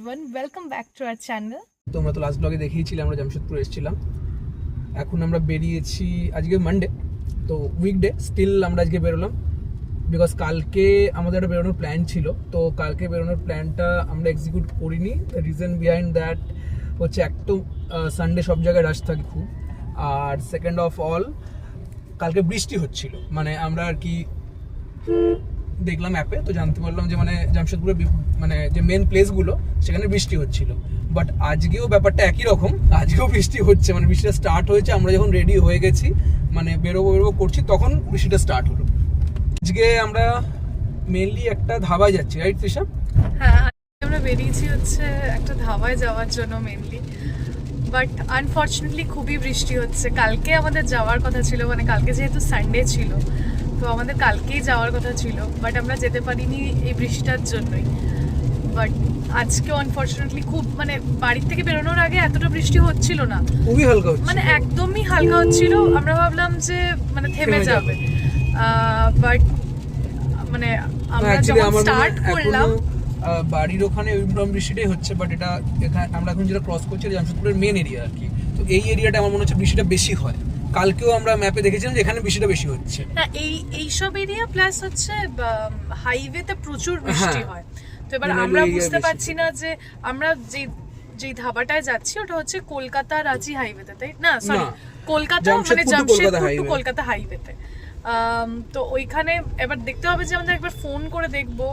Welcome back to our channel. তোমরা তো last ব্লগে দেখিয়েছিলে আমরা জামশেদপুর এসেছিলাম। এখন আমরা বেরিয়েছি, আজকে মানডে, তো উইকডে স্টিল আমরা আজকে বেরোলাম বিকজ কালকে আমাদের একটা বেরোনোর প্ল্যান ছিল। তো কালকে বেরোনোর প্ল্যানটা আমরা এক্সিকিউট করিনি। রিজন বিহাইন্ড দ্যাট হচ্ছে এক তো সানডে সব জায়গায় রাশ থাকে খুব, আর সেকেন্ড অফ অল কালকে বৃষ্টি হচ্ছিল। মানে আমরা আর কি দেখলাম অ্যাপে, তো জানতে পারলাম যে মানে জামশেদপুরের মানে যে মেন প্লেসগুলো সেখানে বৃষ্টি হচ্ছিল। বাট আজকেও ব্যাপারটা একই রকম, আজকেও বৃষ্টি হচ্ছে। মানে বৃষ্টিটা স্টার্ট হয়েছে, আমরা যখন রেডি হয়ে গেছি মানে বেরোবো করছি তখন বৃষ্টিটা স্টার্ট হলো। আজকে আমরা মেনলি একটা ধাবায় যাচ্ছি, রাইট তৃষা? হ্যাঁ, আমরা বেরিয়েছি হচ্ছে একটা ধাবায় যাওয়ার জন্য মেনলি, বাট আনফর্চুনেটলি খুবই বৃষ্টি হচ্ছে। কালকে আমাদের যাওয়ার কথা ছিল, মানে কালকে যেহেতু সানডে ছিল তো আমাদের কালকেই যাওয়ার কথা ছিল, বাট আমরা যেতে পারিনি এই বৃষ্টিটার জন্যই। বাট আজকেও আনফর্চুনেটলি খুব মানে বাড়ির থেকে বেরোনোর আগে এতটা বৃষ্টি হচ্ছিল না, খুবই হালকা হচ্ছে, মানে একদমই হালকা হচ্ছিল। আমরা ভাবলাম যে মানে থেমে যাবে, বাট মানে আমরা যখন স্টার্ট করলাম বাড়ির ওখানে ওইরকম বৃষ্টিটাই হচ্ছে। বাট এটা এখানে আমরা এখন যেটা ক্রস করছি জামশেদপুরের মেন এরিয়া আর কি, তো এই এরিয়াটা আমার মনে হচ্ছে বৃষ্টিটা বেশি হয়। কালকেও আমরা ম্যাপে দেখেছিলাম যে এখানে বৃষ্টিটা বেশি হচ্ছে। না, এই সব এরিয়া প্লাস হচ্ছে হাইওয়েতে প্রচুর বৃষ্টি হয়। তো এবার আমরা বুঝতে পারছি না যে আমরা যে ধাবাটায় যাচ্ছি ওটা হচ্ছে কলকাতা রাঁচি হাইওয়েতে, তাই না? সরি, কলকাতা মানে জামশেদপুর টু কলকাতা হাইওয়েতে। তো ওইখানে এবার দেখতে হবে যে আমাদের একবার ফোন করে দেখবো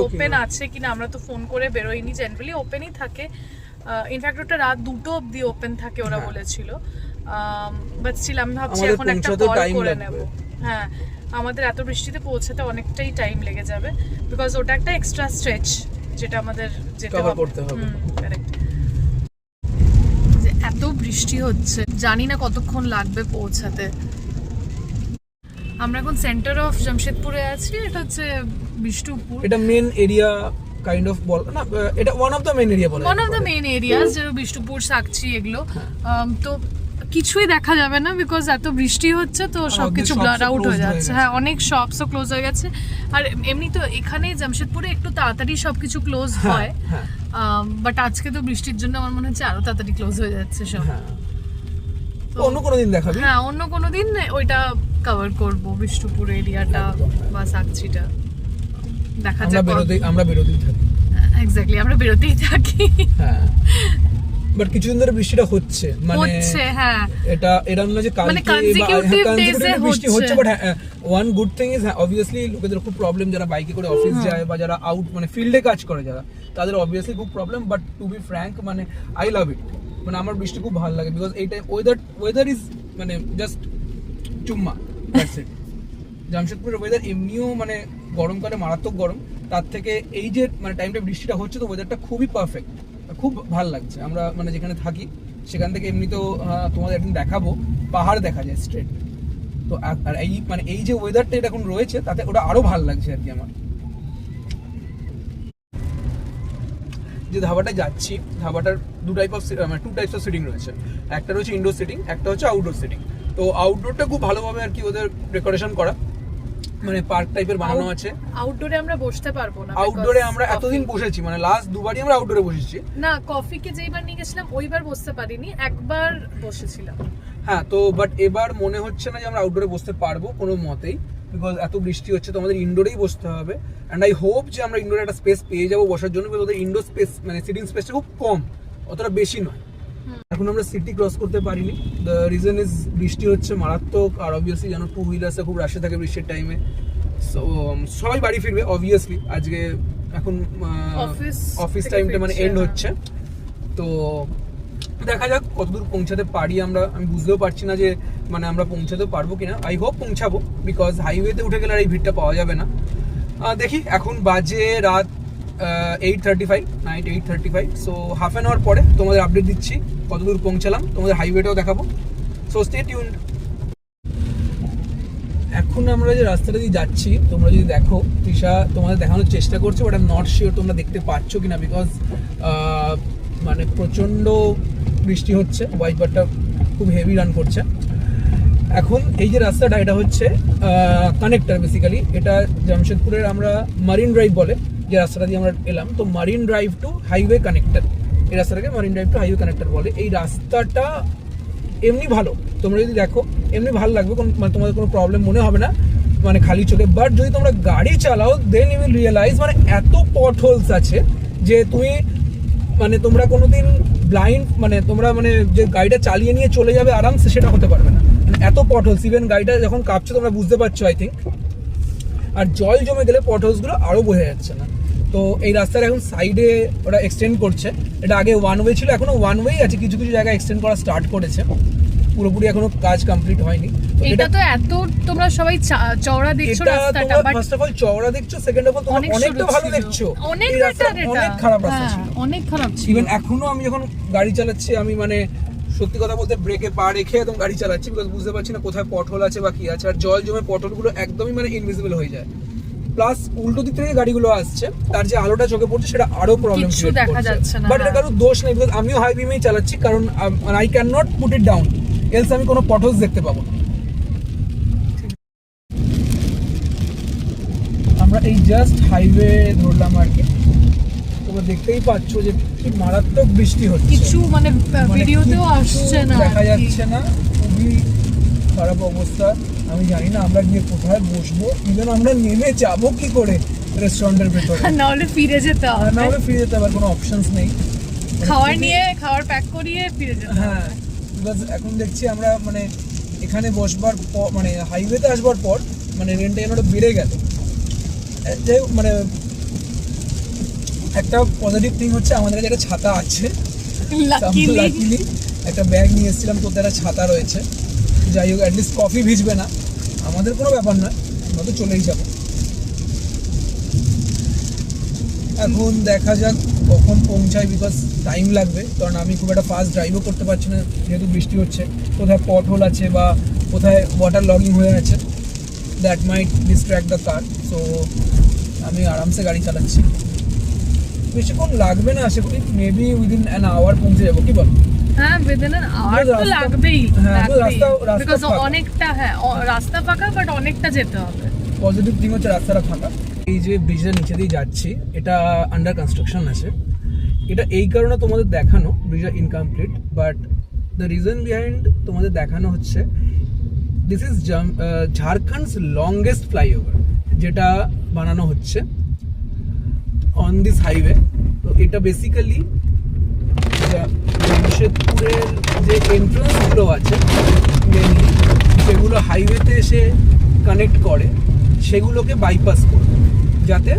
ওপেন আছে কিনা। আমরা তো ফোন করে বেরোইনি, জেনারেলি ওপেনই থাকে। ইনফ্যাক্ট ওটা রাত 2টো অবধি ওপেন থাকে ওরা বলেছিল। বাট স্টিল আমি ভাবছি এখন একটা কল করে নেব। হ্যাঁ, আমাদের এত বৃষ্টিতে পৌঁছাতে অনেকটাই টাইম লেগে যাবে বিকজ ওটা একটা এক্সট্রা স্ট্রেচ যেটা আমাদের যেতে হবে। কারেক্ট। যে এত বৃষ্টি হচ্ছে, জানি না কতক্ষণ লাগবে পৌঁছাতে। আমরা এখন সেন্টার অফ জামশেদপুরে আছি। এটা হচ্ছে বিষ্ণুপুর, এটা মেন এরিয়া কাইন্ড অফ বল না, এটা one of the main area বলা যায়। One of the main areas, যে বিষ্ণুপুর, সাকচি এগুলো। তো কিছুই দেখা যাবে না বিকজ এত বৃষ্টি হচ্ছে, তো সবকিছু ব্লার আউট হয়ে যাচ্ছে। হ্যাঁ, অনেক শপসও ক্লোজ হয়ে গেছে। আর এমনি তো এখানে জামশেদপুরে একটু তাড়াতাড়ি সবকিছু ক্লোজ হয়, বাট আজকে তো বৃষ্টির জন্য আমার মনে হচ্ছে আরো তাড়াতাড়ি ক্লোজ হয়ে যাচ্ছে সব। অন্য কোনো দিন দেখাবি? হ্যাঁ, অন্য কোনো দিন ওইটা কভার করব, বিষ্ণুপুর এরিয়াটা বা সাকচিটা দেখা যাবে। আমরা বেরোতেই থাকি। এক্স্যাক্টলি, আমরা বেরোতেই থাকি। হ্যাঁ, বাট কিছুদিন ধরে বৃষ্টিটা হচ্ছে, মানে হচ্ছে। হ্যাঁ, এটা এরকম না যে কালকে বৃষ্টি হচ্ছে। But one good thing is obviously লোকেদের খুব প্রবলেম, যারা বাইকে করে অফিস যায় বা যারা আউট মানে ফিল্ডে কাজ করে যারা, তাদের অবভিয়াসলি খুব problem. But to be frank, মানে আই লাভ ইট। মানে আমার বৃষ্টি খুব ভালো লাগে বিকজ এই টাইম ওয়েদার ইজ মানে জাস্ট চুম্মা। জামশেদপুরের ওয়েদার এমনিও মানে গরমকালে মারাত্মক গরম, তার থেকে এই যে মানে টাইমটা বৃষ্টিটা হচ্ছে, তো ওয়েদারটা খুবই পারফেক্ট, খুব ভালো লাগছে। আমরা মানে যেখানে থাকি সেখান থেকে এমনি তো তোমাদের একদিন দেখাবো, পাহাড় দেখা যায় স্ট্রেট। তো আর এই মানে এই যে ওয়েদারটা এটা এখন রয়েছে তাতে ওটা আরো ভালো লাগছে আর কি আমার। যে ধাবাটা যাচ্ছি, ধাবাটার টু টাইপস অফ সিটিং রয়েছে। একটা রয়েছে ইনডোর সিটিং, একটা হচ্ছে আউটডোর সিটিং। তো আউটডোরটা খুব ভালোভাবে আর কি ওদের ডেকোরেশন করা, মানে পার্ক টাইপের বানানো আছে। আউটডোরে আমরা বসতে পারবো না। আউটডোরে আমরা এতদিন বসেছি, মানে লাস্ট দুবারই আমরা আউটডোরে বসেছি। না, কফিকে যেইবার নিয়ে গেছিলাম ওইবার বসতে পারিনি, একবার বসেছিলাম। হ্যাঁ, তো বাট এবার মনে হচ্ছে না যে আমরা আউটডোরে বসতে পারবো কোনো মতেই, বিকজ এত বৃষ্টি হচ্ছে। তো আমাদের ইনডোরেই বসতে হবে। অ্যান্ড আই হোপ যে আমরা ইনডোরে একটা স্পেস পেয়ে যাবো বসার জন্য, বিকজ ওদের ইনডোর স্পেস মানে সিটিং স্পেসটা খুব কম, অতটা বেশি নয়। এখন আমরা সিটি ক্রস করতে পারিনি, দ্য রিজন ইজ বৃষ্টি হচ্ছে মারাত্মক। আর অবভিয়াসলি জানো টু হুইলার্সে খুব রাশে থাকে বৃষ্টির টাইমে। সো সবাই বাড়ি ফিরবে অবভিয়াসলি আজকে, এখন অফিস টাইমটা মানে এন্ড হচ্ছে। তো দেখা যাক কতদূর পৌঁছাতে পারি আমরা। আমি বুঝতেও পারছি না যে মানে আমরা পৌঁছাতে পারবো কিনা। আই হোপ পৌঁছাবো, বিকজ হাইওয়েতে উঠে গেলে আর এই ভিড়টা পাওয়া যাবে না। দেখি, এখন বাজে রাত 8:35, night 8:35। So half an hour পরে তোমাদের আপডেট দিচ্ছি কতদূর পৌঁছালাম, তোমাদের হাইওয়েটাও দেখাবো। So stay tuned. এখন আমরা যে রাস্তাটা দিয়ে যাচ্ছি, তোমরা যদি দেখো, তৃষা তোমাদের দেখানোর চেষ্টা করছে, but I am not sure তোমরা দেখতে পাচ্ছ কিনা, বিকজ মানে প্রচণ্ড বৃষ্টি হচ্ছে, ওয়াইপারটা খুব হেভি রান করছে। এখন এই যে রাস্তাটা, এটা হচ্ছে কানেক্টর বেসিক্যালি। এটা জামশেদপুরের আমরা মারিন ড্রাইভ বলে, যে রাস্তাটা দিয়ে আমরা এলাম, তো Marine Drive to highway connector, এই রাস্তাটাকে Marine Drive to highway connector বলে। এই রাস্তাটা এমনি ভালো, তোমরা যদি দেখো এমনি ভালো লাগবে, মানে তোমাদের কোনো প্রবলেম মনে হবে না মানে খালি চোখে। বাট যদি তোমরা গাড়ি চালাও দেন ইউ উইল রিয়েলাইজ মানে এত পট হোলস আছে যে তুমি মানে তোমরা কোনোদিন ব্লাইন্ড মানে তোমরা মানে যে গাড়িটা চালিয়ে নিয়ে চলে যাবে আরামসে সেটা হতে পারবে না, মানে এত পট হোলস। ইভেন গাড়িটা যখন কাঁপছে তোমরা বুঝতে পারছো আই থিঙ্ক। আর জল জমে গেলে পট হোলসগুলো আরও বোঝা যাচ্ছে না। তো এই রাস্তার এখন সাইডে ওরা এক্সটেন্ড করছে, এটা আগে ওয়ান ওয়ে ছিল, এখনো ওয়ান ওয়েই আছে, কিছু কিছু জায়গায় এক্সটেন্ড করা স্টার্ট করেছে, পুরোপুরি এখনো কাজ কমপ্লিট হয়নি। এটা তো এত তোমরা সবাই চওড়া দেখছো রাস্তাটা, বাট ফার্স্ট অফ অল চওড়া দেখছো, সেকেন্ড অফ অল তোমরা অনেকটা ভালো দেখছো। অনেক বেটার, এটা অনেক খারাপ রাস্তা ছিল, অনেক খারাপ ছিল। ইভেন এখনো আমি যখন গাড়ি চালাচ্ছি আমি মানে সত্যি কথা বলতে ব্রেকে পা রেখে একদম গাড়ি চালাচ্ছি, বিকজ বুঝতে পারছি না কোথায় পটহোল আছে বা কি আছে। আর জল জমে পটহোলগুলো একদমই মানে ইনভিজিবল হয়ে যায়। প্লাস উল্টো দিক থেকে গাড়িগুলো আসছে, তার যে আলোটা চোখে পড়ছে সেটা আরো প্রবলেম ক্রিয়েট করছে। দেখা যাচ্ছে না, বাট এটা কারো দোষ নেই, বিকজ আমিও হাই বিমেই চালাচ্ছি, কারণ I can not put it down, else আমি কোনো পটহোলস দেখতে পাবো না। আমরা এই জাস্ট হাইওয়ে ধরলাম আর কি, তোমরা দেখতেই পাচ্ছ যে কি মারাত্মক বৃষ্টি হচ্ছে, কিছু মানে ভিডিওতেও আসছে না, দেখা যাচ্ছে না, খুবই খারাপ অবস্থা। আমি জানি না আমরা গিয়ে কোথায় বসবো, ইভেন আমরা নেমে যাবো কি করে রেস্টুরেন্টের ভেতরে, না হলে ফিরে যেতে হবে, না হলে ফিরে যেতে হবে, কোনো অপশনস নেই। খাবার প্যাক করিয়ে ফিরে যেতে হবে। হ্যাঁ, বিকজ এখন দেখছি আমরা মানে এখানে বসবার পর মানে হাইওয়েতে আসবার পর মানে রেন্টটা যেন বেড়ে গেল। যাই হোক, মানে একটা পজিটিভ থিং হচ্ছে আমাদের কাছে একটা ছাতা আছে, লাকিলি একটা ব্যাগ নিয়ে এসেছিলাম, তো একটা ছাতা রয়েছে। যাই হোক, অ্যাটলিস্ট কফি ভিজবে না, আমাদের কোনো ব্যাপার নয়, আমরা তো চলেই যাবো। এখন দেখা যাক কখন পৌঁছাই, বিকজ টাইম লাগবে, কারণ আমি খুব একটা ফাস্ট ড্রাইভও করতে পারছি না যেহেতু বৃষ্টি হচ্ছে। কোথায় পটহোল আছে বা কোথায় ওয়াটার লগিং হয়ে আছে, that might distract the car. So আমি আরামসে গাড়ি চালাচ্ছি, বেশিক্ষণ লাগবে না আশা করি, মেবি উইদিন অ্যান আওয়ার পৌঁছে যাবো, কি বল? হ্যাঁ, উইদিন অ্যান আওয়ার তো লাগবেই, বিকজ অনেকটা, হ্যাঁ রাস্তা ফাঁকা, বাট অনেকটা যেতে হবে। পজিটিভ থিং হচ্ছে রাস্তাটা ফাঁকা। এই যে ব্রিজের নিচে দিয়ে যাচ্ছি, এটা আন্ডার কনস্ট্রাকশন আছে, এটা এই কারণে তোমাদের দেখানো ব্রিজটা incomplete, but the reason behind তোমাদের দেখানো হচ্ছে দিস ইজ ঝাড়খণ্ডস লংগেস্ট ফ্লাইওভার, যেটা বানানো হচ্ছে অন দিস হাইওয়ে। তো এটা বেসিক্যালি জামশেদপুরের যে এন্ট্রান্সগুলো আছে মেনলি, সেগুলো হাইওয়েতে এসে কানেক্ট করে, সেগুলোকে বাইপাস করবে, যাতে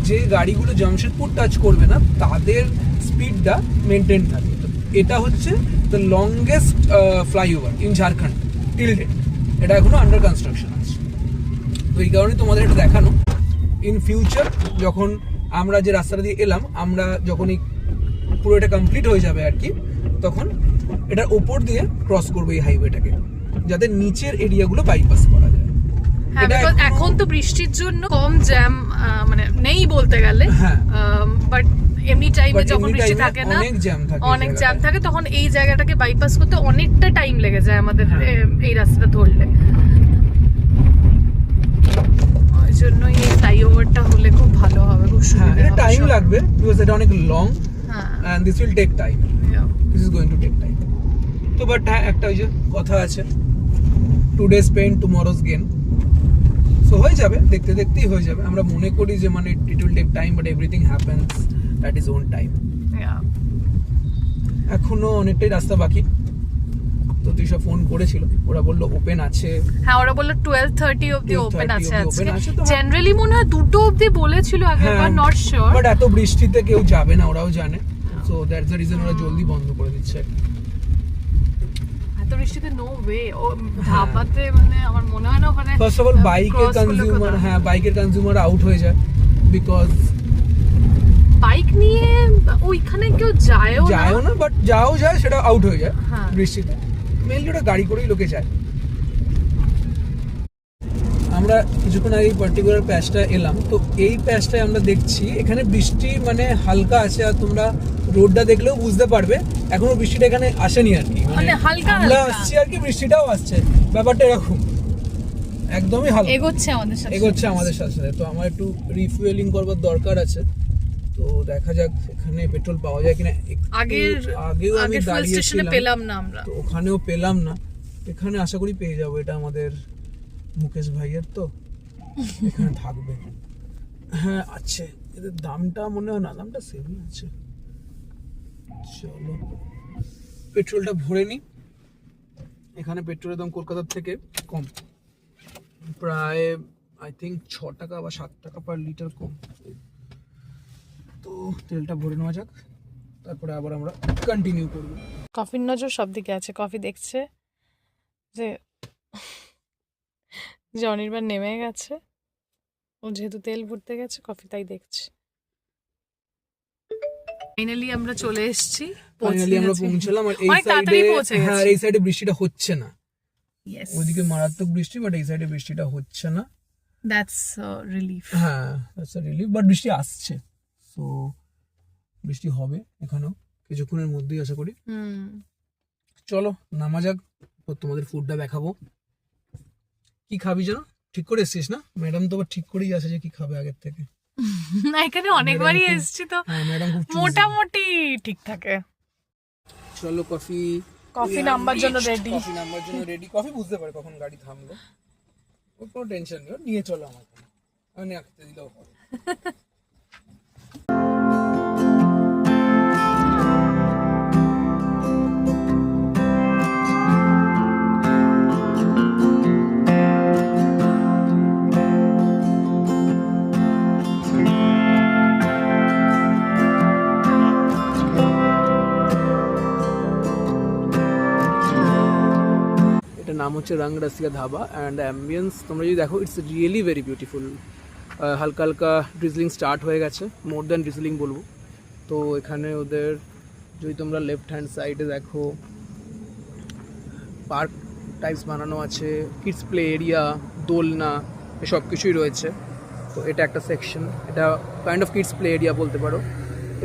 যে গাড়িগুলো জামশেদপুর টাচ করবে না তাদের স্পিডটা মেনটেন থাকে। তো এটা হচ্ছে the longest flyover in Jharkhand till date, এটা এখনো আন্ডার কনস্ট্রাকশন আছে। তো এই কারণে তোমাদের এটা দেখানো, ইন ফিউচার যখন আমরা যে রাস্তাটা দিয়ে এলাম, আমরা যখনই পুরো এটা কমপ্লিট হয়ে যাবে আর কি, তখন এটার ওপর দিয়ে ক্রস করবো এই হাইওয়েটাকে, যাতে নিচের এরিয়াগুলো বাইপাস করা যায়। হ্যাঁ, এখন তো বৃষ্টির জন্য কম জ্যাম মানে নেই বলতে গেলে, বাট এমনি টাইমে যখন বৃষ্টি থাকে না, অনেক জ্যাম থাকে, তখন এই জায়গাটাকে বাইপাস করতে অনেকটা টাইম লেগে যায় আমাদের এই রাস্তাটা ধরলে। ওই জন্যই এই ফ্লাইওভারটা হলে খুব ভালো হবে, খুব সুবিধা হবে। টাইম লাগবে বিকজ এটা অনেক long, and this will take time. This is going to take time. তো বাট হ্যাঁ, একটা ওই যে কথা আছে, today's pain tomorrow's gain. So হয়ে যাবে, দেখতে দেখতেই হয়ে যাবে। আমরা মনে করি যে মানে it will take time, but everything happens at its own time. এখনো অনেকটাই রাস্তা বাকি। তো তুইসব ফোন করেছিল, ওরা বললো ওপেন আছে। হ্যাঁ, ওরা বললো 12:30 অবধি ওপেন আছে আজকে। জেনারেলি মনে হয় 2টো অবধি বলেছিল আগে, বাট নট শিওর। বাট এত বৃষ্টিতে কেউ যাবে না, ওরাও জানে। সো দ্যাটস দ্য রিজন ওরা জলদি বন্ধ করে দিচ্ছে। এত বৃষ্টিতে নো ওয়ে ও ধাবাতে, মানে আমার মনে হয় না ওখানে। ফার্স্ট অফ অল বাইকের কনজিউমার, হ্যাঁ বাইকের কনজিউমার আউট হয়ে যায়, বিকজ বাইক নিয়ে ওইখানে কেউ যায়ও না, বাট যাও যায় সেটা আউট হয়ে যায় বৃষ্টিতে। মেইনলি ওটা গাড়ি করেই লোকে যায়। আমরা কিছুক্ষণ আগে পার্টিকুলার প্যাচটা এলাম, তো এই প্যাচটায় আমরা দেখছি এখানে বৃষ্টি মানে হালকা আছে, আর তোমরা রোডটা দেখলেও বুঝতে পারবে এখনো বৃষ্টিটা এখানে আসেনি আর কি, মানে হালকা আমরা আসছি আর কি, বৃষ্টিটাও আসছে, ব্যাপারটা এরকম। একদমই হালকা এগোচ্ছে আমাদের সাথে। তো আমার একটু রিফুয়েলিং করবার দরকার আছে, তো দেখা যাক এখানে পেট্রোল পাওয়া যায় কিনা। আগেও আমি দাঁড়িয়েছিলাম, পেলাম না আমরা, তো ওখানেও পেলাম না, এখানে আশা করি পেয়ে যাবো। এটা আমাদের মুকেশ ভাইয়ের, তো এখানে থাকবে। হ্যাঁ আছে, এদের দামটা মনে হয় না, দামটা সেমই আছে। চলো পেট্রোলটা ভরে নি। এখানে পেট্রোলের দাম কলকাতার থেকে কম, প্রায় আই থিঙ্ক 6 টাকা বা 7 টাকা পার লিটার কম। তো তেলটা ভরে নেওয়া যাক, তারপরে আবার আমরা কন্টিনিউ করব। কফির নজর সব দিকে আছে। কফি দেখছে যে অনির্বাণ নেমে গেছে, ও যেহেতু তেল ভরতে গেছে, কফি তাই দেখছে। ফাইনালি আমরা চলে এসেছি, আমরা পৌঁছলাম। আর এই সাইডে বৃষ্টিটা হচ্ছে না, ওইদিকে মারাত্মক বৃষ্টি, বাট এই সাইডে বৃষ্টিটা হচ্ছে না। That's relief. হ্যাঁ দ্যাটস রিলিফ, বাট বৃষ্টি আসছে, সো বৃষ্টি হবে এখানেও কিছুক্ষণের মধ্যেই আশা করি। চলো নামা যাক, তোমাদের ফুডটা দেখাবো। কি খাবি যেন ঠিক করে এসছিস না? ম্যাডাম তো আবার ঠিক করেই আসে যে কি খাবে আগের থেকে। না, এখানে অনেকবারই এসেছি তো ম্যাডাম খুব মোটামুটি ঠিক থাকে। চলো কফি নাম্বার জন্য রেডি। কফি বুঝতে পারে কখন গাড়ি থামলো, ওর কোনো টেনশন নেই, নিয়ে চলো আমাকে, আমি আঁকতে দিলেও হবে। নাম হচ্ছে রং রসিয়া ধাবা অ্যান্ড অ্যাম্বিয়েন্স তোমরা যদি দেখো, ইটস রিয়েলি ভেরি বিউটিফুল। হালকা হালকা ড্রিজলিং স্টার্ট হয়ে গেছে, মোর দ্যান ড্রিজলিং বলবো। তো এখানে ওদের যদি তোমরা লেফট হ্যান্ড সাইডে দেখো, পার্ক টাইপস বানানো আছে, কিডস প্লে এরিয়া, দোলনা, সব কিছুই রয়েছে। তো এটা একটা সেকশন, এটা kind of kids play area বলতে পারো।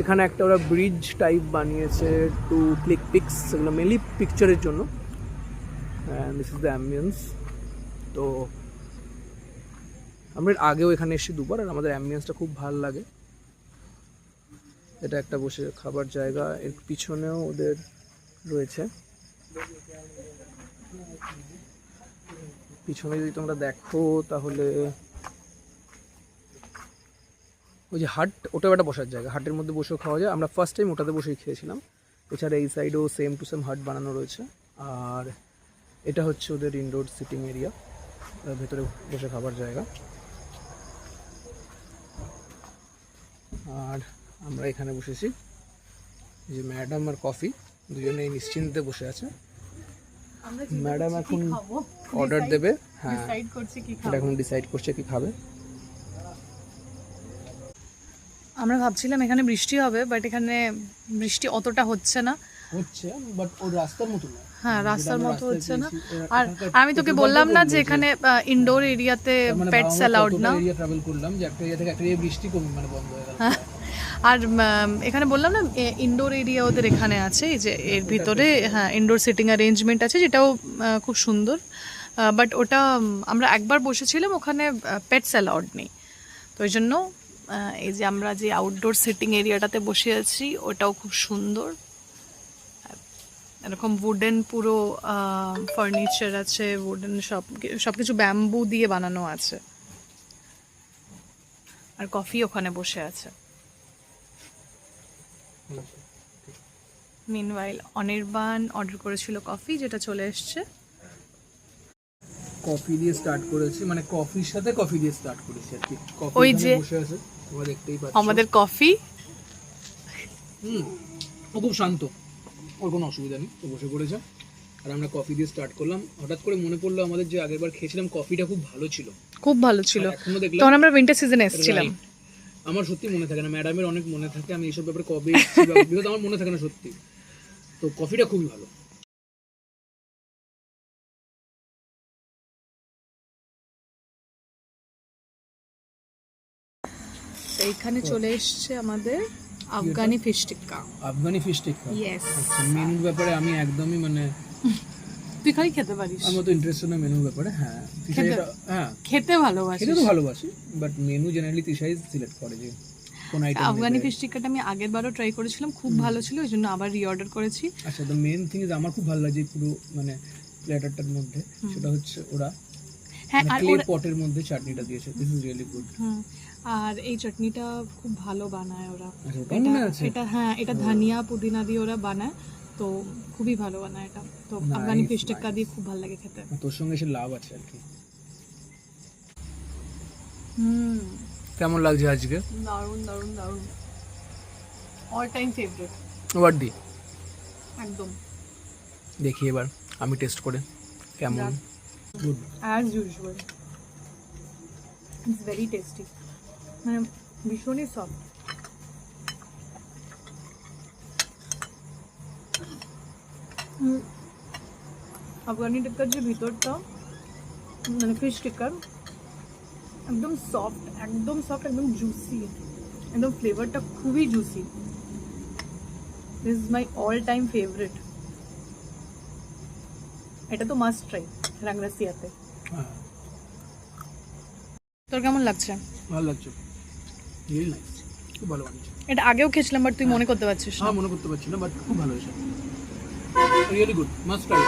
এখানে একটা ওরা ব্রিজ টাইপ বানিয়েছে টু ক্লিক পিকস, সেগুলো মেনলি পিকচারের জন্য। and this is the ambience. তো আমরা আগেও এখানে এসেছি দুবার, আর আমাদের অ্যাম্বিয়েন্সটা খুব ভালো লাগে। এটা একটা বসে খাবার জায়গা, এর পিছনেও ওদের রয়েছে। পিছনে যদি তোমরা দেখো তাহলে ওই যে হাট, ওটাও একটা বসার জায়গা, হাটের মধ্যে বসেও খাওয়া যায়। আমরা ফার্স্ট টাইম ওটাতে বসেই খেয়েছিলাম। এছাড়া এই সাইডেও সেম টু সেম হাট বানানো রয়েছে। আর এটা হচ্ছে ওদের ইনডোর সিটিং এরিয়া, ভেতরে বসে খাবার জায়গা। আর আমরা এখানে বসেছি, যে ম্যাডাম আর কফি দুজনে নিশ্চিন্তে বসে আছে। ম্যাডাম এখন অর্ডার দেবে, হ্যাঁ এখন ডিসাইড করছে কি খাবে। আমরা ভাবছিলাম এখানে বৃষ্টি হবে, বাট এখানে বৃষ্টি অতটা হচ্ছে না, বাট ওর রাস্তার মতো না। হ্যাঁ রাস্তার মতো হচ্ছে না। আর আমি তোকে বললাম না যে এখানে ইনডোর এরিয়াতে পেটস অ্যালাউড না। এরিয়া ট্রাভেল করলাম যে একটা এরিয়া থেকে একটা এরিয়া বৃষ্টি কমে মানে বন্ধ হয়ে গেল। আর এখানে বললাম না ইনডোর এরিয়া ওদের এখানে আছে, এই যে এর ভিতরে হ্যাঁ ইনডোর সিটিং অ্যারেঞ্জমেন্ট আছে, যেটাও খুব সুন্দর। বাট ওটা আমরা একবার বসেছিলাম, ওখানে পেটস অ্যালাউড নেই। তো ওই জন্য এই যে আমরা যে আউটডোর সিটিং এরিয়াটাতে বসে আছি, ওটাও খুব সুন্দর। এরকম উডেন পুরো ফার্নিচার আছে, উডেন সব কিছু ব্যাম্বু দিয়ে বানানো আছে। আর কফি ওখানে বসে আছে। মিনওয়াইল অনির্বাণ অর্ডার করেছিল কফি, যেটা চলে এসছে। কফি দিয়ে স্টার্ট করেছি, মানে কফির সাথে কফি দিয়ে স্টার্ট করেছি আর কি। কফি ওই যে বসে আছে, তোমরা দেখতেই পাচ্ছ আমাদের কফি। ও খুব শান্ত, ওর কোনো অসুবিধা নেই, তো বসে পড়েছে। আর আমরা কফি দিয়ে স্টার্ট করলাম। হঠাৎ করে মনে পড়লো আমাদের যে আগেরবার খেয়েছিলাম কফিটা খুব ভালো ছিল, খুব ভালো ছিল। তখন আমরা উইন্টার সিজনে এসেছিলাম। আমার সত্যি মনে থাকে না, ম্যাডামের অনেক মনে থাকে। আমি এইসব ব্যাপারে কবে বিগত আমার মনে থাকে না সত্যি। তো কফিটা খুবই ভালো। এইখানে চলে এসছে আমাদের আফগানি ফিশ টিক্কা। আফগানি ফিশ টিক্কা, ইয়েস। মেনুর ব্যাপারে আমি একদমই মানে তুই খালি খেতে পারিস। আমার তো ইন্টারেস্ট না মেনুর ব্যাপারে। হ্যাঁ হ্যাঁ খেতে ভালোবাসি, খেতে তো ভালোবাসি, বাট মেনু জেনারেলি তিশাই সিলেক্ট করে যে কোন আইটেম। আফগানি ফিশ টিক্কাটা আমি আগের বারও ট্রাই করেছিলাম, খুব ভালো ছিল, ওই জন্য আবার রিঅর্ডার করেছি। আচ্ছা, দ্য মেন থিং ইজ আমার খুব ভালো লাগে পুরো মানে প্ল্যাটারটার মধ্যে, সেটা হচ্ছে ওরা হ্যাঁ আর ক্লে পটের মধ্যে চাটনিটা দিয়েছে, দিস ইজ রিয়েলি গুড। আর এই চাটনিটা খুব ভালো বানায় ওরা। আচ্ছা, এটা হ্যাঁ, এটা ধনিয়া পুদিনা দিয়ে ওরা বানায়, তো খুবই ভালো বানায় এটা। তো আফগানি ফিশ টিক্কা দিয়ে খুব ভালো লাগে খেতে। তোর সঙ্গে এসে লাভ আছে আর কি। কেমন লাগছে আজকে? দারুণ দারুণ দারুণ, অল টাইম ফেভারিট। ওয়াট দি একদম। দেখি এবার আমি টেস্ট করে কেমন। Good as usual, it's very tasty, মানে ভীষণই সফট। আফগানি টিক্কার যে ভিতরটা মানে ফিশ টিক্কার একদম সফট, একদম সফট, একদম জুসি, একদম ফ্লেভারটা খুবই juicy. This is my all time favourite. এটা তো মাস্ট ট্রাই রাংরাসিয়াতে। তোর কেমন লাগছে? ভালো লাগছে, রিয়েলি নাইস, খুব ভালো বানিয়েছে। এটা আগেও খেয়েছিলাম, বাট তুই মনে করতে পারছিস না। হ্যাঁ, মনে করতে পারছি না, বাট খুব ভালো হয়েছে, রিয়েলি গুড, মাস্ট ট্রাই।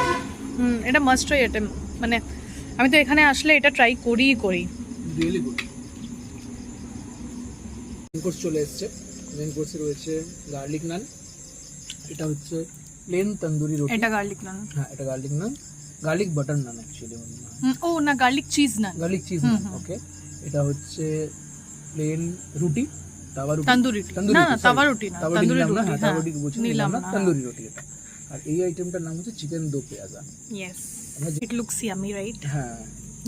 এটা মাস্ট ট্রাই আইটেম, মানে আমি তো এখানে আসলে এটা ট্রাই করি। Really good. মেন কোর্স চলে এসেছে। মেন কোর্সে রয়েছে গার্লিক নান, এটা হচ্ছে প্লেন তন্দুরি রুটি। এটা গার্লিক নান। হ্যাঁ, এটা গার্লিক নান, গার্লিক বাটার নান অ্যাকচুয়ালি। ও না, গার্লিক চিজ নান। গার্লিক চিজ নান, ওকে। এটা হচ্ছে প্লেন রুটি, তাওয়া রুটি, তন্দুরি রুটি। না, তাওয়া রুটি না, তন্দুরি রুটি। হ্যাঁ, তাওয়া রুটি নিলাম না, তন্দুরি রুটি এটা। আর এই আইটেমটার নাম হচ্ছে চিকেন দো পেঁয়াজা। Yes, it looks yummy, right? হ্যাঁ,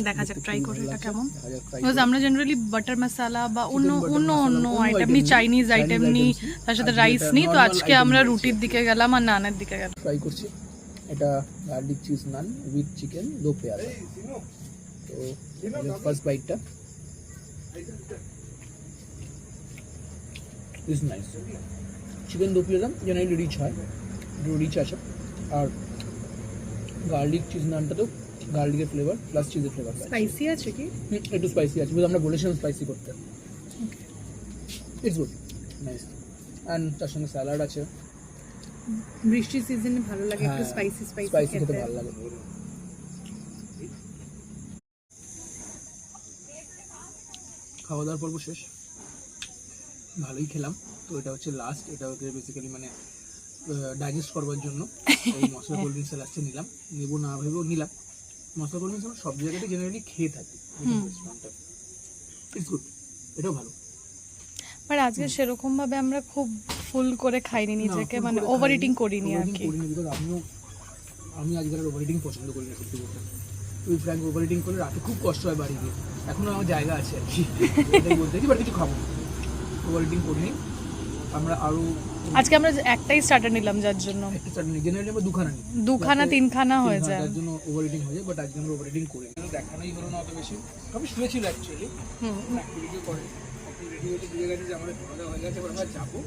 দেখা যাক ট্রাই করে এটা কেমন। দেখা যাক try বিকজ আমরা জেনারেলি বাটার মশলা বা অন্য অন্য আইটেম নিই, চাইনিজ আইটেম নিই, তার সাথে রাইস নিই। তো আজকে আমরা রুটির দিকে গেলাম আর নানের দিকে গেলাম। ট্রাই করছি। এটা garlic cheese naan with chicken দো পেঁয়াজা। তো ফার্স্ট বাইটটা ইজ নাইস। চিকেন দো পেঁয়াজা জেনারেলি রিচ হয়, রিচ আছে। আর গার্লিক চিজ নানটা তো গার্লিকের ফ্লেভার প্লাস চিজের ফ্লেভার। স্পাইসি আছে কি? একটু স্পাইসি আছে, আমরা বলেছিলাম স্পাইসি করতে। It's good, nice. অ্যান্ড তার সঙ্গে স্যালাড আছে। বৃষ্টির সিজনে ভালো লাগে একটু স্পাইসি স্পাইসি খেতে ভালো লাগে। খাওয়া দাওয়ার পর্ব শেষ, ভালোই খেলাম। তো এটা হচ্ছে লাস্ট, এটা হচ্ছে বেসিক্যালি মানে ডাইজেস্ট করবার জন্য এই মশলা কোল্ড ড্রিঙ্কস লাস্টে নিলাম, নেবো না ভেবেও নিলাম। মশলা কোল্ড ড্রিঙ্কস আমরা সব জায়গাতে জেনারেলি খেয়ে থাকি, ইটস গুড, এটাও ভালো। বাট আজকে সেরকম ভাবে আমরা খুব ফুল করে খাইনি নিজেকে, মানে ওভার ইটিং করিনি আর কি। আমি আজকাল ওভার ইটিং পছন্দ করি না সত্যি বলতে। তুই ফ্র্যাঙ্ক ওভার ইটিং করলে রাতে খুব কষ্ট হয় বাড়ি গিয়ে। এখনো আমার জায়গা আছে আর কি, এটাই বলতে কি, বাট কিছু খাবো, ওভার ইটিং করিনি আমরা। আরো আজকে আমরা একটাই স্টার্টার নিলাম, যার জন্য একটা চাটনি জেনারেলি আমরা দুখানা তিনখানা হয়ে যায়, তার জন্য ওভার ইটিং হয়ে যায়। বাট আজকে আমরা ওভার ইটিং করি না, দেখানোই হলো না অত বেশি। আমি শুনেছিল অ্যাকচুয়ালি, অ্যাক্টিভিটি করে রেডি হয়ে বুঝে গেছে যে আমাদের খাওয়া দাওয়া হয়ে গেছে, এবার আমরা যাবো।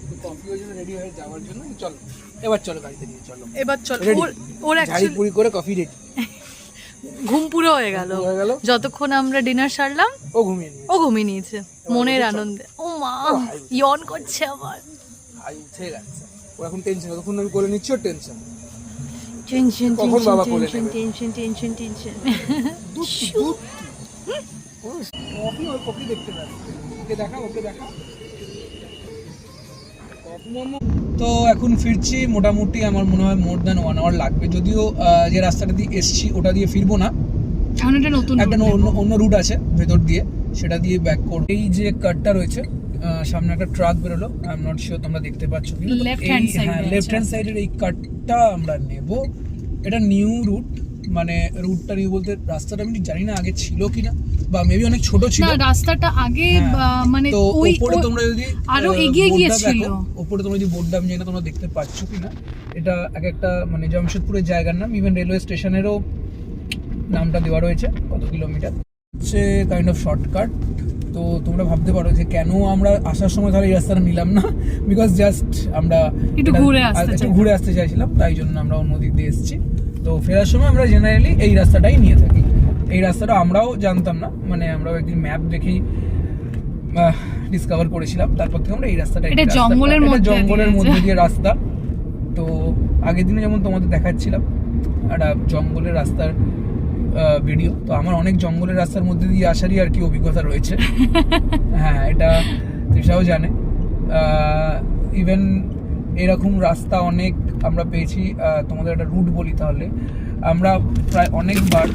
তো কফিও জন্য রেডি হয়ে যাওয়ার জন্য চলো, এবার চলো গাড়িতে নিয়ে চলো, এবার চল। ওর ঝাড়ি অ্যাকচুয়ালি পুরি করে কফি রেডি, ঘুম পুরো হয়ে গেল। যতক্ষণ আমরা ডিনার সারলাম ও ঘুমিয়ে নিয়েছে মনের আনন্দে। ও মা, ইয়ন করছে আবার, হাই উঠে গেছে। ও এখন টেনশন, তখন আমি কোলে নিচ্ছি, ওর টেনশন। টেনশন কখন বাবা কোলে নেবে? Tension tension tension. কফি, ওই কফি দেখতে পাচ্ছি, ওকে দেখা, ওকে দেখা। তো এখন ফিরছি, মোটামুটি আমার মনে হয় মোর দ্যান 1 আওয়ার লাগবে। যদিও যে রাস্তাটা দিয়ে এসছি ওটা দিয়ে ফিরবো না, এখন একটা নতুন অন্য রুট আছে ভেতর দিয়ে, সেটা দিয়ে ব্যাক করব। এই যে কাটটা রয়েছে সামনে একটা ট্রাক বেরোলো, আই এম নট শিওর তোমরা দেখতে পাচ্ছ কি, লেফট হ্যান্ড সাইডের এই কাটটা আমরা নেব। এটা নিউ রুট, মানে রুটটা নিউ বলতে রাস্তাটা আমি জানি না আগে ছিল কিনা, বা মেবি অনেক ছোট ছিল না রাস্তাটা আগে, মানে তো ওই উপরে তোমরা যদি আরো এগিয়ে গিয়েছিল, উপরে তোমরা যদি বোর্ডটা আমি জানি না তোমরা দেখতে পাচ্ছ কিনা। এটা এক একটা মানে জামশেদপুরের জায়গার নাম, ইভেন রেলওয়ে স্টেশনেরও নামটা দেওয়া রয়েছে, কত কিলোমিটার হচ্ছে কাইন্ড অফ শর্টকাট। তো তোমরা ভাবতে পারো যে কেন আমরা আসার সময় তাহলে এই রাস্তাটা নিলাম না, বিকজ জাস্ট আমরা একটু ঘুরে আসতে চাইছিলাম, তাই জন্য আমরা অন্য দিক দিয়ে এসেছি। তো তো ফেরার সময় আমরা জেনারেলি এই রাস্তাটাই নিয়ে থাকি। এই রাস্তাটা আমরাও জানতাম না, মানে আমরাও একদিন ম্যাপ দেখেই ডিসকভার করেছিলাম, তারপর থেকে আমরা এই রাস্তাটা, এটা জঙ্গলের মধ্যে দিয়ে রাস্তা। তো আগের দিনে যেমন তোমাদের দেখাচ্ছিলাম একটা জঙ্গলের রাস্তার ভিডিও, তো আমার অনেক জঙ্গলের রাস্তার মধ্যে দিয়ে আসারই আর কি অভিজ্ঞতা রয়েছে। হ্যাঁ, এটা তৃষাও জানে। ইভেন এরকম রাস্তা অনেক আমরা পেয়েছি। তোমাদের একটা রুট বলি তাহলে, আমরা প্রায় অনেকবার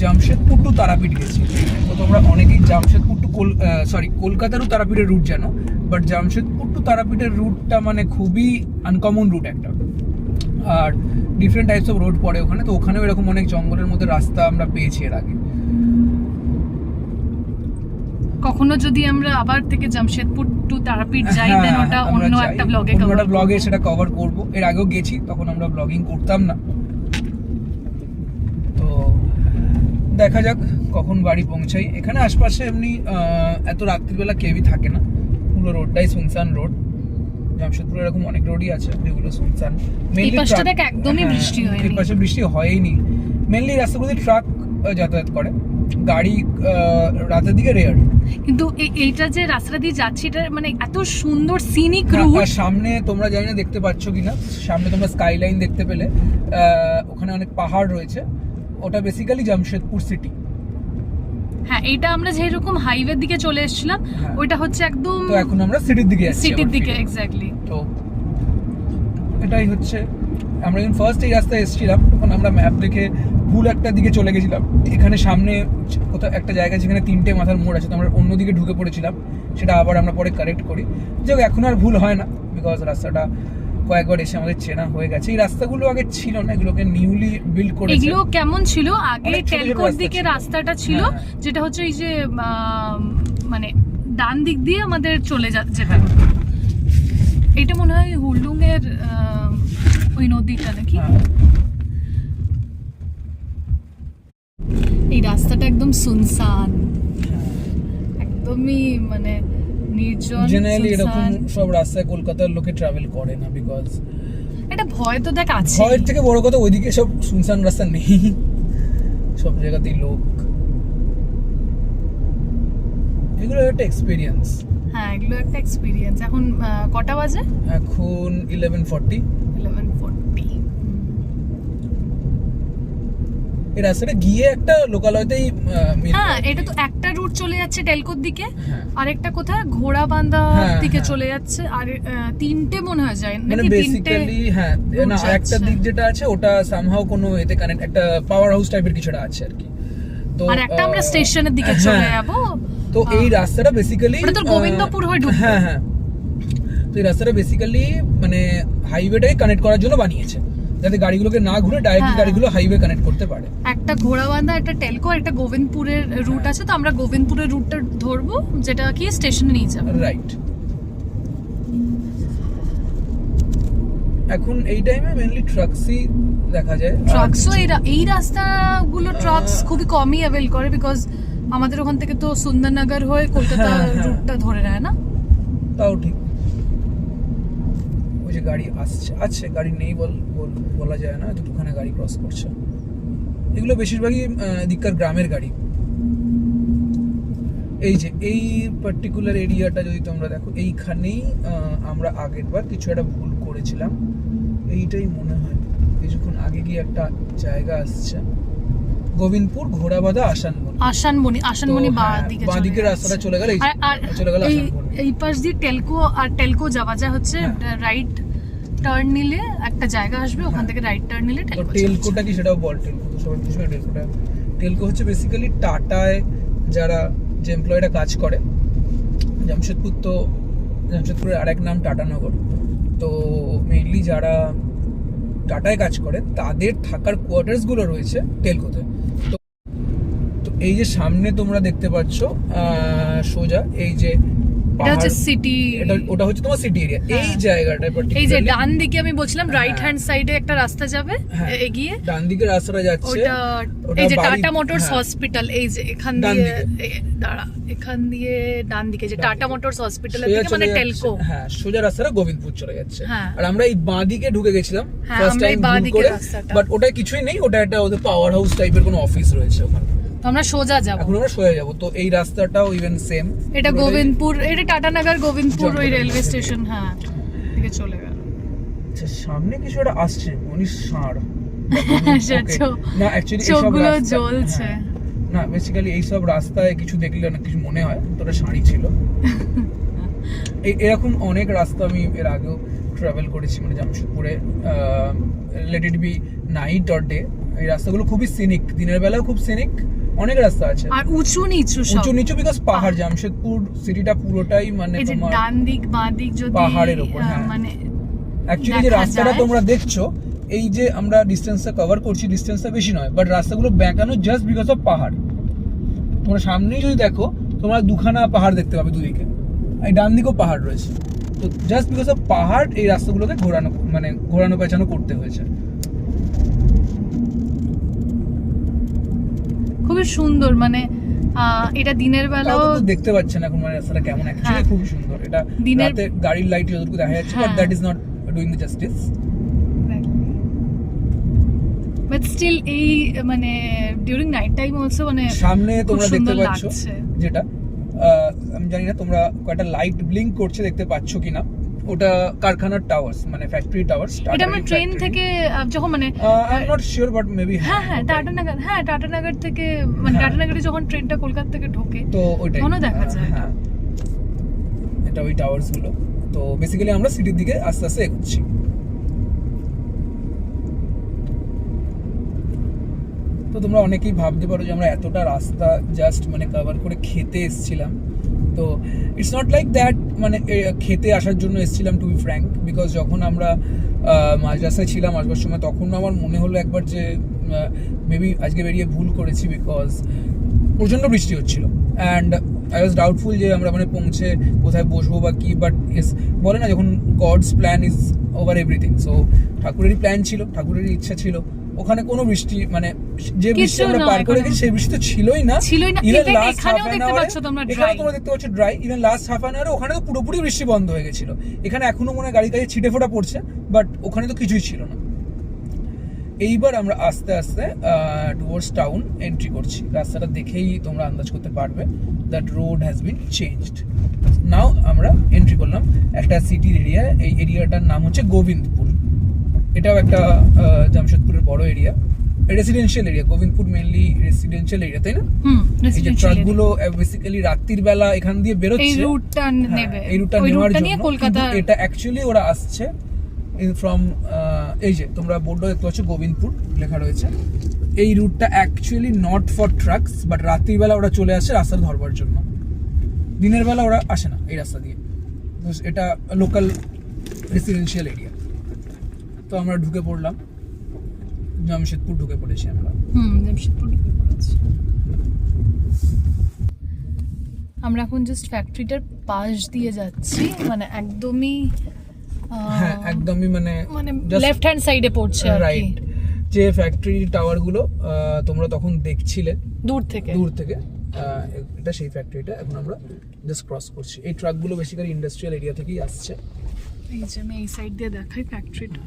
জামশেদপুর টু তারাপীঠ গেছি। তো তোমরা অনেকেই জামশেদপুর টু কলকাতারও তারাপীঠের রুট জানো, বাট জামশেদপুর টু তারাপীঠের রুটটা মানে খুবই আনকমন রুট একটা, আর ডিফারেন্ট টাইপস অফ রোড পড়ে ওখানে। তো ওখানেও এরকম অনেক জঙ্গলের মধ্যে রাস্তা আমরা পেয়েছি এর আগে। কখনো যদি আমরা আবার থেকে জামশেদপুর টু তারাপীঠ যাই, দেন ওটা অন্য একটা ব্লগে সেটা কভার করব। এর আগেও গেছি, তখন আমরা ব্লগিং করতাম না। তো দেখা যাক কখন বাড়ি পৌঁছাই। এখানে আশপাশে এমনি এত রাত্রিবেলা কেউই থাকে না, পুরো রোডটাই সুনসান রোড। জামশেদপুরে এরকম অনেক রোডই আছে যেগুলো সুনসান। এই পাশটা থেকে একদমই বৃষ্টি হয়নি, এই পাশে বৃষ্টি হয়নি। মেইনলি রাস্তাগুলোতে ট্রাক যাতায়াত করে, গাড়ি রাতের দিকে রেয়ার। কিন্তু এইটা যে রাস্তা দিয়ে যাচ্ছি, এটা মানে এত সুন্দর সিনিক রুট। আর সামনে তোমরা জানি না দেখতে পাচ্ছ কিনা, সামনে তোমরা স্কাইলাইন দেখতে পেলে, ওখানে অনেক পাহাড় রয়েছে। ওটা বেসিক্যালি জামশেদপুর সিটি। হ্যাঁ, এটা আমরা যেরকম হাইওয়ে দিকে চলে এসেছিলাম, ওইটা হচ্ছে একদম, তো এখন আমরা সিটির দিকে যাচ্ছি, সিটির দিকে এক্স্যাক্টলি। তো এটাই হচ্ছে, আমরা যখন ফার্স্ট এই রাস্তায় এসেছিলাম তখন আমরা ম্যাপ দেখে ভুল একটা দিকে চলে গেছিলাম। এখানে সামনে কোথাও একটা জায়গা যেখানে 3টে মাথার মোড় আছে, তো আমরা অন্যদিকে ঢুকে পড়েছিলাম, সেটা আবার আমরা পরে কারেক্ট করি। যাই এখন আর ভুল হয় না, বিকজ রাস্তাটা কয়েকবার এসে আমাদের চেনা হয়ে গেছে। এই রাস্তাগুলো আগে ছিল না, এগুলোকে নিউলি বিল্ড করেছে। এগুলো কেমন ছিল আগে? টেলকোর দিকে রাস্তাটা ছিল, যেটা হচ্ছে এই যে মানে ডান দিক দিয়ে আমাদের চলে যেতে হতো। এটা মনে হয় হুলডুং এর ওই নদীটা নাকি? এই রাস্তাটা একদম সুনসান, একদমই মানে নির্জন। জেনারেলি এরকম সব রাস্তায় কলকাতার লোকে ট্রাভেল করে না, বিকজ এটা ভয় তো দেখ আছে। ভয়ের থেকে বড় কথা ওইদিকে সব সুনসান রাস্তা নেই, সব জায়গাতেই লোক। এগুলো একটা এক্সপেরিয়েন্স। হ্যাঁ, এগুলো একটা এক্সপেরিয়েন্স। এখন কটা বাজে? এখন 11:40। এই রাস্তাটা গিয়ে একটা লোকালয়তেই হ্যাঁ, এটা তো একটা রুট চলে যাচ্ছে টেলকোর দিকে, আরেকটা কোথায় ঘোড়াবান্ধা দিকে চলে যাচ্ছে, আর 3টে মনে হয় যায় মানে বেসিক্যালি। হ্যাঁ, না একটা দিক যেটা আছে ওটা সামহাউ কোনো এতে কানেক্ট, একটা পাওয়ার হাউস টাইপের কিছুটা আছে আর কি। তো আর একটা আমরা স্টেশনের দিকে চলে যাব। তো এই রাস্তাটা বেসিক্যালি ওটা তো গোবিন্দপুর হয়ে ঢুকবে। হ্যাঁ হ্যাঁ, তো এই রাস্তাটা বেসিক্যালি মানে হাইওয়েটাকে কানেক্ট করার জন্য বানিয়েছে, যাতে গাড়িগুলোকে না ঘুরে ডাইরেক্টলি গাড়িগুলো হাইওয়ে কানেক্ট করতে পারে। একটা ঘোড়াবান্ধা, একটা টেলকো, একটা গোবিন্দপুরের রুট আছে। তো আমরা গোবিন্দপুরের রুটটা ধরবো, যেটা কি স্টেশনে নিয়ে যাবে। রাইট। এখন এই টাইমে মেইনলি ট্রাকসই দেখা যায়। ট্রাকসও এই রাস্তাগুলো ট্রাকস খুবই কমই অ্যাভেল করে, বিকজ আমাদের ওখান থেকে তো সুন্দরনগর হয়ে কলকাতা রুটটা ধরে নেয় না। তাও ঠিক, ওই যে গাড়ি আছে গাড়ি নেই বলা যায় না, দুটোখানে গাড়ি ক্রস করছে। এগুলো বেশিরভাগই দিককার গ্রামের গাড়ি। এই যে এই পার্টিকুলার এরিয়াটা যদি তোমরা দেখো, এইখানেই আমরা আগের বার কিছু একটা ভুল করেছিলাম। এইটাই মনে হয় কিছুক্ষণ আগে গিয়ে একটা জায়গা আসছে, গোবিন্দপুর ঘোড়াবাঁধা আসানবনি বাঁদিকে রাস্তাটা চলে গেল, এই পাশ দিয়ে টেলকো যাওয়া যায় হচ্ছে। রাইট টার্ন নিলে একটা জায়গা আসবে, ওখান থেকে রাইট টার্ন নিলে টেলকোটা কি সেটাও বল। টেলকো তো সবাই বুঝবে। টেলকো হচ্ছে বেসিক্যালি টাটায় যারা যে এমপ্লয়িরা কাজ করে। জামশেদপুরের আরেক নাম টাটানগর। তো মেইনলি যারা টাটায় কাজ করে তাদের থাকার কোয়ার্টার্স গুলো রয়েছে টেলকোতে। তো এই যে সামনে তোমরা দেখতে পাচ্ছ সোজা, এই যে এটা হচ্ছে সিটি, ওটা হচ্ছে তোমার সিটি এরিয়া। এই জায়গাটা এই যে ডান দিকে আমি বলছিলাম রাইট হ্যান্ড সাইডে একটা রাস্তা যাবে এগিয়ে, ডান দিকে রাস্তাটা যাচ্ছে, ওটা এই যে টাটা মোটরস হসপিটাল, এই যে এখান দিয়ে দাঁড়া, এখান দিয়ে ডান দিকে যে টাটা মোটরস হসপিটাল এর দিকে মানে টেলকো, হ্যাঁ সোজা রাস্তাটা গোবিন্দপুর চলে যাচ্ছে। আর আমরা এই বাঁ দিকে ঢুকে গেছিলাম ফার্স্ট টাইম করে, বাট ওটা কিছুই নেই, ওটা একটা ওদের পাওয়ার হাউস টাইপের কোনো অফিস রয়েছে ওখানে। তো আমরা সোজা যাব, এখন আমরা সোজা যাব। তো এই রাস্তাটাও ইভেন সেম, এটা গোবিন্দপুর, এটা টাটানগর গোবিন্দপুর ওই রেলওয়ে স্টেশন, হ্যাঁ দিকে চলে গেল। আচ্ছা সামনে কিছু একটা আসছে, মনিশ ষাঁড় না অ্যাকচুয়ালি চোখগুলো জ্বলছে না, বেসিক্যালি এই সব রাস্তায় কিছু দেখলে না কিছু মনে হয়, তো ওটা ষাঁড়ই ছিল। এরকম অনেক রাস্তা আমি এর আগেও ট্রাভেল করেছি, মানে জামশেদপুরে let it be night or day, এই রাস্তাগুলো খুবই সিনিক, দিনের বেলাও খুব সিনিক, অনেক রাস্তা আছে আর উঁচু নিচু বিকজ পাহাড়, জামশেদপুর সিটিটা পুরোটাই মানে তোমার ডান দিক বাঁ দিক যদি পাহাড়ের উপর, মানে অ্যাকচুয়ালি যে রাস্তাটা তোমরা দেখছো, এই যে আমরা ডিসটেন্সটা কভার করছি, ডিসটেন্সটা বেশি নয়, বাট রাস্তাগুলো বেঁকানো জাস্ট বিকজ অফ পাহাড়। তোমরা সামনেই যদি দেখো তোমরা দুখানা পাহাড় দেখতে পাবে দুদিকে, এই ডান দিকেও পাহাড় রয়েছে, তো জাস্ট বিকজ অফ পাহাড় এই রাস্তাগুলোকে ঘোরানো পেঁচানো করতে হয়েছে। খুবই সুন্দর, মানে এটা দিনের বেলাও দেখতে পাচ্ছেন এখন, মানে রাস্তাটা কেমন, অ্যাকচুয়ালি খুবই সুন্দর। এটা রাতে গাড়ির লাইট যতটুকু দেখা যাচ্ছে, but that is not doing the justice. But still এই মানে ডিউরিং নাইট টাইম অলসো মানে সামনে তোমরা দেখতে পাচ্ছ যেটা, আমি জানি না তোমরা কয়টা লাইট ব্লিঙ্ক করছে দেখতে পাচ্ছ কিনা, ওটা কারখানার টাওয়ার্স, মানে ফ্যাক্টরি টাওয়ার্স। এটা আমরা ট্রেন থেকে যখন মানে I am not sure but maybe Tatanagar থেকে, মানে টাটানগরে যখন ট্রেনটা কলকাতা থেকে ঢোকে তো ওইটাই মনে দেখা যায়, এটা ওই টাওয়ার্স গুলো। তো বেসিক্যালি আমরা সিটির দিকে আস্তে আস্তে এগোচ্ছি। তো তোমরা অনেকেই ভাবতে পারো যে আমরা এতটা রাস্তা জাস্ট মানে কভার করে খেতে এসেছিলাম, তো ইটস নট লাইক দ্যাট, মানে খেতে আসার জন্য এসেছিলাম টু বি ফ্র্যাঙ্ক, বিকজ যখন আমরা মাঝ রাস্তায় ছিলাম আসবার সময়, তখন আমার মনে হলো একবার যে মেবি আজকে বেরিয়ে ভুল করেছি, বিকজ প্রচণ্ড বৃষ্টি হচ্ছিল অ্যান্ড আই ওয়াজ ডাউটফুল যে আমরা মানে পৌঁছে কোথায় বসবো বা কি, বাট বলে না যখন God's plan is over everything, so ঠাকুরেরই প্ল্যান ছিল, ঠাকুরেরই ইচ্ছা ছিল, ওখানে কোনো বৃষ্টি মানে যে বৃষ্টি আমরা পার করে গেছি সেই বৃষ্টি তো ছিলই না। ইভেন লাস্ট হাফ অ্যান আওয়ারে এখানে তোমরা দেখতে পাচ্ছ dry, even last half an আওয়ারে ওখানে তো পুরোপুরি বৃষ্টি বন্ধ হয়ে গেছিল, এখানে এখনো মনে হয় গাড়ি ছিটে ফোটা পড়ছে, বাট ওখানে তো কিছুই ছিল না। এইবার আমরা আস্তে আস্তে টুয়ার্ডস টাউন এন্ট্রি করছি, রাস্তাটা দেখেই তোমরা আন্দাজ করতে পারবে that road has been changed. Now আমরা এন্ট্রি করলাম একটা সিটির এরিয়া, এই এরিয়াটার নাম হচ্ছে গোবিন্দপুর। এটাও একটা জামশেদপুরের বড় area, residential area. Gobindapur mainly residential area, তাই না? এই যে ট্রাকগুলো বেসিক্যালি রাত্রির বেলা এখান দিয়ে বেরোচ্ছে, এই রুটটা নেওয়ার জন্য, এটা অ্যাকচুয়ালি ওরা আসছে ফ্রম, এই যে তোমরা বোর্ডটা দেখতে পাচ্ছ গোবিন্দপুর লেখা রয়েছে, এই রুটটা actually not for trucks, but রাত্রির বেলা ওরা চলে আসে রাস্তা ধরবার জন্য, দিনের বেলা ওরা আসে না এই রাস্তা দিয়ে। এটা লোকাল রেসিডেন্সিয়াল এরিয়া। তো আমরা ঢুকে পড়লাম, জামশেদপুর ঢুকে পড়েছি আমরা। জামশেদপুর ঢুকে পড়েছি আমরা। এখন জাস্ট ফ্যাক্টরিটার পাশ দিয়ে যাচ্ছি, মানে একদমই মানে লেফট হ্যান্ড সাইডে পড়ছে আর কি। যে ফ্যাক্টরি টাওয়ার গুলো তোমরা তখন দেখছিলে দূর থেকে, এটা সেই ফ্যাক্টরিটা। এখন আমরা জাস্ট ক্রস করছি। এই ট্রাকগুলো বেসিক্যালি ইন্ডাস্ট্রিয়াল এরিয়া থেকেই আসছে। এই যে আমি এই সাইড দিয়ে দেখাই ফ্যাক্টরিটা,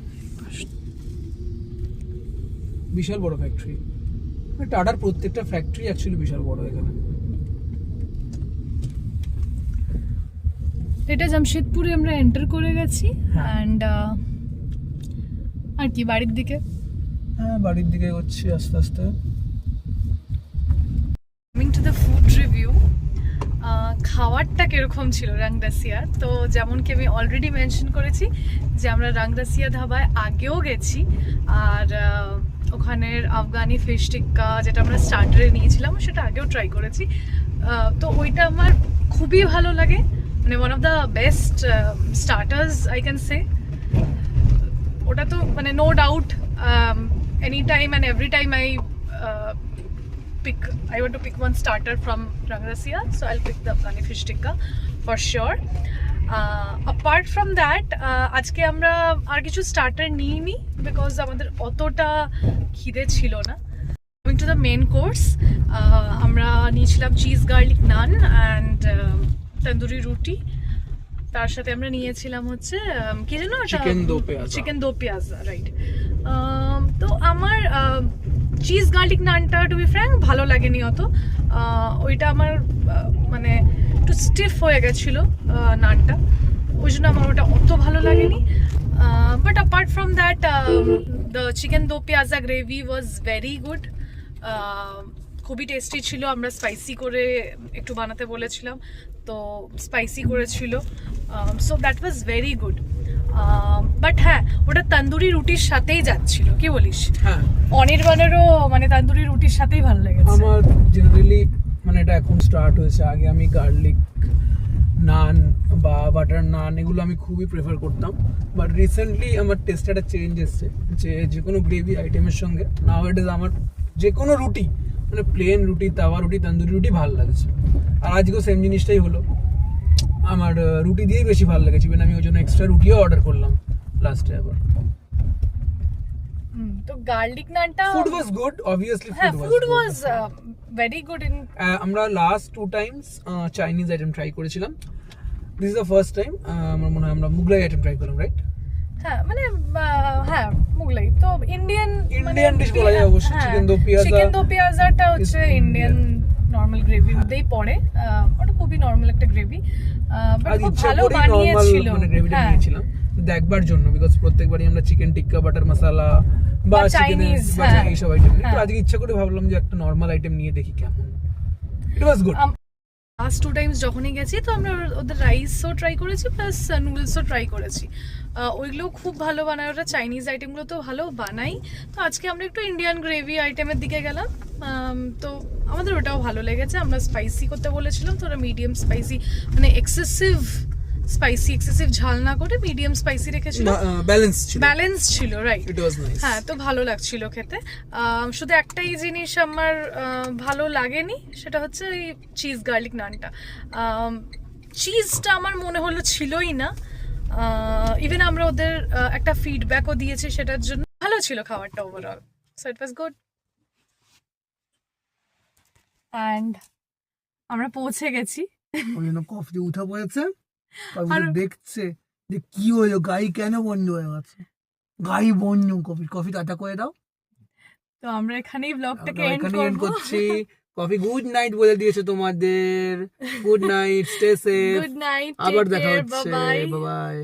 বিশাল বড় ফ্যাক্টরি। টাটার প্রত্যেকটা ফ্যাক্টরি অ্যাকচুয়ালি বিশাল বড় এখানে। এটা জামশেদপুরে আমরা এন্টার করে গেছি অ্যান্ড আর কি বাড়ির দিকে, বাড়ির দিকে হচ্ছে আস্তে আস্তে। Coming to the food review, খাবারটা কিরকম ছিল রাংদাসিয়া। তো যেমন কি আমি অলরেডি মেনশন করেছি যে আমরা রাংদাসিয়া ধাবায় আগেও গেছি, আর ওখানের আফগানি ফিশ টিক্কা যেটা আমরা স্টার্টারে নিয়েছিলাম সেটা আগেও ট্রাই করেছি। তো ওইটা আমার খুবই ভালো লাগে, মানে one of the best starters I can say. ওটা তো মানে no doubt any time and every time I want to pick one starter from Rangrasia, so I'll pick the Afghani fish tikka. For sure. Apart from that আজকে আমরা আর কিছু starter নিইনি because আমাদের অতটা খিদে ছিল না। Coming to the main course, আমরা নিয়েছিলাম cheese garlic naan and tandoori রুটি। তার সাথে আমরা নিয়েছিলাম হচ্ছে কি যেন চিকেন দো পেঁয়াজা, রাইট। তো আমার চিজ গার্লিক নানটা টু বি ফ্র্যাঙ্ক ভালো লাগেনি অত। ওইটা আমার মানে একটু স্টিফ হয়ে গেছিলো নানটা, ওই জন্য আমার ওটা অত ভালো লাগেনি। But apart from that the chicken দো পেঁয়াজা গ্রেভি ওয়াজ ভেরি গুড, খুবই টেস্টি ছিল। আমরা স্পাইসি করে একটু বানাতে বলেছিলাম, তো স্পাইসি করেছিল, so that was very good. But হ্যাঁ, ওটা তন্দুরি রুটির সাথেই যাচ্ছিল, কি বলিস? হ্যাঁ, অনির্বাণেরও মানে তন্দুরি রুটির সাথেই ভালো লেগেছে। আমার জেনারেলি মানে এটা এখন স্টার্ট হয়েছে, আগে আমি গার্লিক নান বা বাটার নান এগুলো আমি খুবই প্রেফার করতাম, বাট রিসেন্টলি আমার টেস্টে একটা চেঞ্জ এসছে যে কোনো গ্রেভি আইটেমের সঙ্গে নাও ইট ইজ আমার যে কোনো রুটি মানে প্লেন রুটি, তাওয়া রুটি, তন্দুরি রুটি ভালো লাগছে। আর আজকেও সেম জিনিসটাই হলো, আমার রুটি দিয়েই বেশি ভালো লেগেছে। ইভেন আমি ওই জন্য এক্সট্রা রুটিও অর্ডার করলাম লাস্টে আবার। তো গার্লিক নানটা food was good, obviously food was very good. In আমরা last 2 times Chinese item try করেছিলাম, this is the first time আমার মনে হয় আমরা মুগলাই আইটেম ট্রাই করলাম, রাইট? হ্যাঁ মানে হ্যাঁ মুগলাই তো ইন্ডিয়ান ডিশ বলা যায় অবশ্যই। চিকেন দো পেঁয়াজাটা হচ্ছে ইন্ডিয়ান নরমাল গ্রেভি মধ্যেই পড়ে, ওটা খুবই নরমাল একটা গ্রেভি, বাট খুব ভালো বানিয়েছিল। মানে গ্রেভিটা নিয়েছিলাম দেখবার জন্য, বিকজ প্রত্যেকবারই আমরা চিকেন টিক্কা, বাটার মশলা বা চাইনিজ এইসব আইটেম নিই, তো আজকে ইচ্ছা করে ভাবলাম যে একটা নরমাল আইটেম নিয়ে দেখি কেমন। ইট ওয়াজ গুড। লাস্ট 2 টাইমস যখনই গেছি তো আমরা ওদের রাইসও ট্রাই করেছি প্লাস নুডলসও ট্রাই করেছি, ওইগুলো খুব ভালো বানায় ওরা। চাইনিজ আইটেমগুলো তো ভালো বানাই, তো আজকে আমরা একটু ইন্ডিয়ান গ্রেভি আইটেমের দিকে গেলাম, তো আমাদের ওটাও ভালো লেগেছে। আমরা স্পাইসি করতে বলেছিলাম, তো ওরা মিডিয়াম স্পাইসি মানে এক্সেসিভ ঝাল না করে মিডিয়াম স্পাইসি রেখেছিল, ব্যালেন্স ছিল, রাইট। হ্যাঁ, তো ভালো লাগছিল খেতে। শুধু একটাই জিনিস আমার ভালো লাগেনি, সেটা হচ্ছে এই চিজ গার্লিক নানটা। চিজটা আমার মনে হলো ছিলই না, ইভেন আমরা ওদের একটা ফিডব্যাকও দিয়েছি সেটার জন্য। ভালো ছিল খাবারটা overall, so it was good. And আমরা পৌঁছে গেছি, ওই জন্য কফি উঠা পড়েছে, দেখছে যে কি হলো, গাড়ি কেন বন্ধ হয়ে গেছে, গাড়ি বন্ধ, কফি টাটা করে দাও। তো আমরা এখানেই ব্লগটাকে এন্ড করছি। কফি গুড নাইট বলে দিয়েছে তোমাদের, good night, stay safe, good night, আবার দেখা হচ্ছে, বাই বাই।